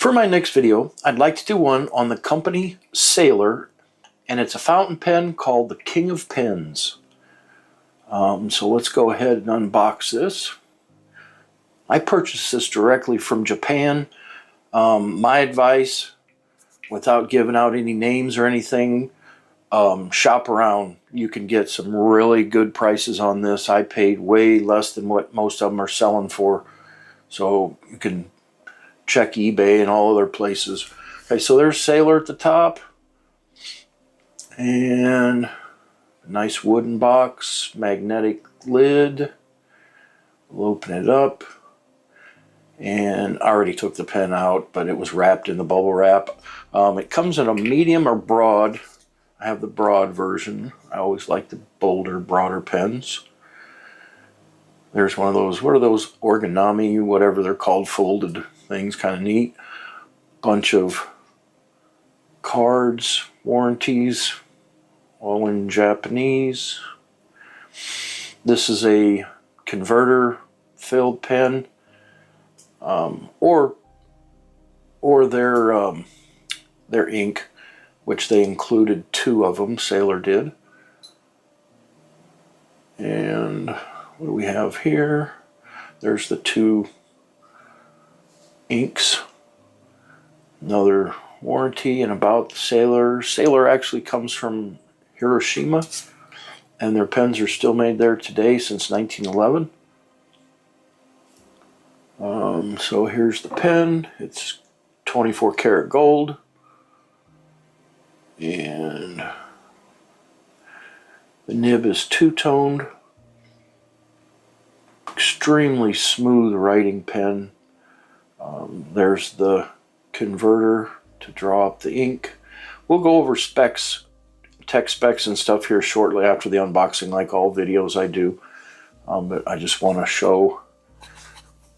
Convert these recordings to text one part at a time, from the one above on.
For my next video, I'd like to do one on the company Sailor, and it's a fountain pen called the King of Pens. So let's go ahead and unbox this. I purchased this directly from Japan. My advice, without giving out any names or anything, shop around. You can get some really good prices on this. I paid way less than what most of them are selling for. So you can check eBay and all other places. Okay, so there's Sailor at the top. And a nice wooden box, magnetic lid. We'll open it up. And I already took the pen out, but it was wrapped in the bubble wrap. It comes in a medium or broad. I have the broad version. I always like the bolder, broader pens. There's one of those, what are those, origami, whatever they're called, folded things, kind of neat. Bunch of cards, warranties, all in Japanese. This is a converter filled pen, or their ink, which they included 2 of them. Sailor did. And what do we have here? There's the 2 inks. Another warranty and about the Sailor. Sailor actually comes from Hiroshima, and their pens are still made there today since 1911. So here's the pen. It's 24 karat gold, and the nib is 2-toned. Extremely smooth writing pen. There's the converter to draw up the ink. We'll go over specs, tech specs and stuff here shortly after the unboxing, like all videos I do. But I just want to show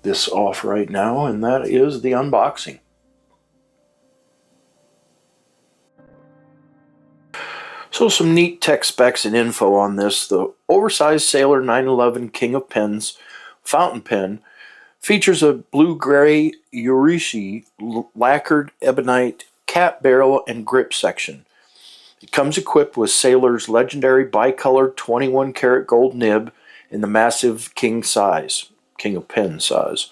this off right now, and that is the unboxing. So some neat tech specs and info on this. The oversized Sailor 911 King of Pens fountain pen features a blue-gray Urushi lacquered ebonite cap, barrel, and grip section. It comes equipped with Sailor's legendary bicolored 21 karat gold nib in the massive King of Pen size.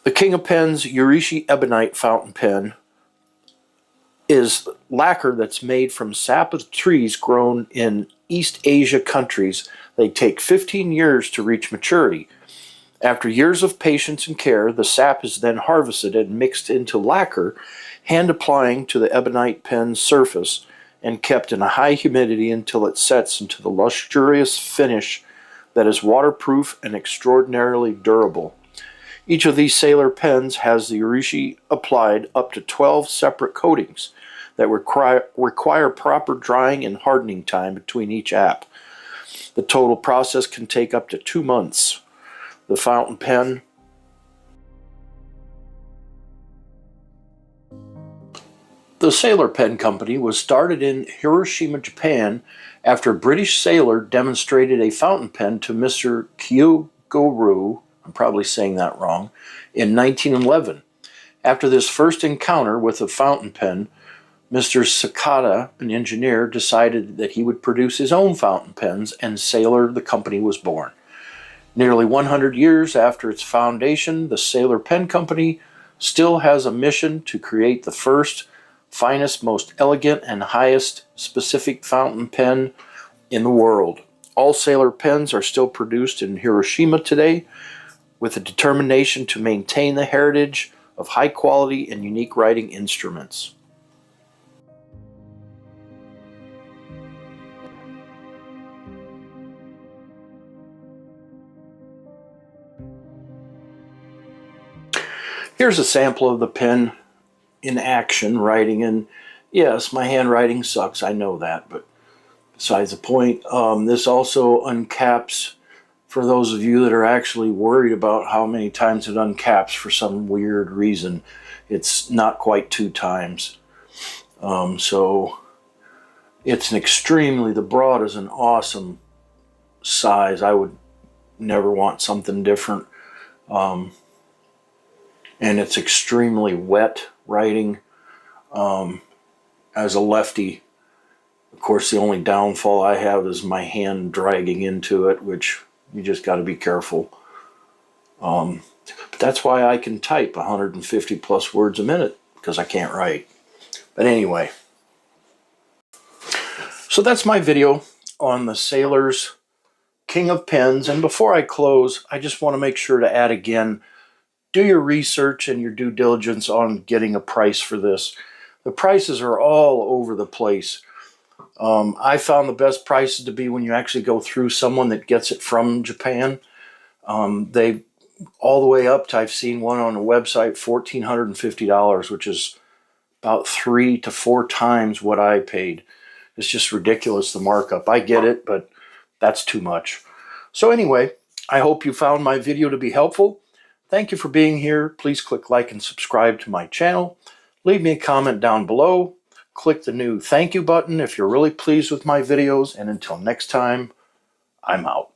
The King of Pens Urushi ebonite fountain pen is lacquer that's made from sap of trees grown in East Asia countries. They take 15 years to reach maturity. After years of patience and care, the sap is then harvested and mixed into lacquer, hand applying to the ebonite pen's surface and kept in a high humidity until it sets into the luxurious finish that is waterproof and extraordinarily durable. Each of these Sailor pens has the Urushi applied up to 12 separate coatings that require proper drying and hardening time between each app. The total process can take up to 2 months. The fountain pen The Sailor Pen Company was started in Hiroshima, Japan, after a British sailor demonstrated a fountain pen to Mr. Kyogoro, I'm probably saying that wrong, in 1911. After this first encounter with a fountain pen, Mr. Sakata, an engineer, decided that he would produce his own fountain pens, and Sailor, the company, was born. Nearly 100 years after its foundation, the Sailor Pen Company still has a mission to create the first, finest, most elegant, and highest specific fountain pen in the world. All Sailor pens are still produced in Hiroshima today, with a determination to maintain the heritage of high quality and unique writing instruments. Here's a sample of the pen in action, writing, and yes, my handwriting sucks, I know that, but besides the point, this also uncaps, for those of you that are actually worried about how many times it uncaps for some weird reason. It's not quite 2 times. So it's an extremely, the broad is an awesome size. I would never want something different. and it's extremely wet writing. As a lefty, of course, the only downfall I have is my hand dragging into it, which you just got to be careful. But that's why I can type 150 plus words a minute, because I can't write. But anyway, so that's my video on the Sailor's King of Pens. And before I close, I just want to make sure to add again, do your research and your due diligence on getting a price for this. The prices are all over the place. I found the best prices to be when you actually go through someone that gets it from Japan. They all the way up to, I've seen one on a website, $1,450, which is about 3 to 4 times what I paid. It's just ridiculous, the markup. I get it, but that's too much. So anyway, I hope you found my video to be helpful. Thank you for being here. Please click like and subscribe to my channel. Leave me a comment down below. Click the new thank you button if you're really pleased with my videos. And until next time, I'm out.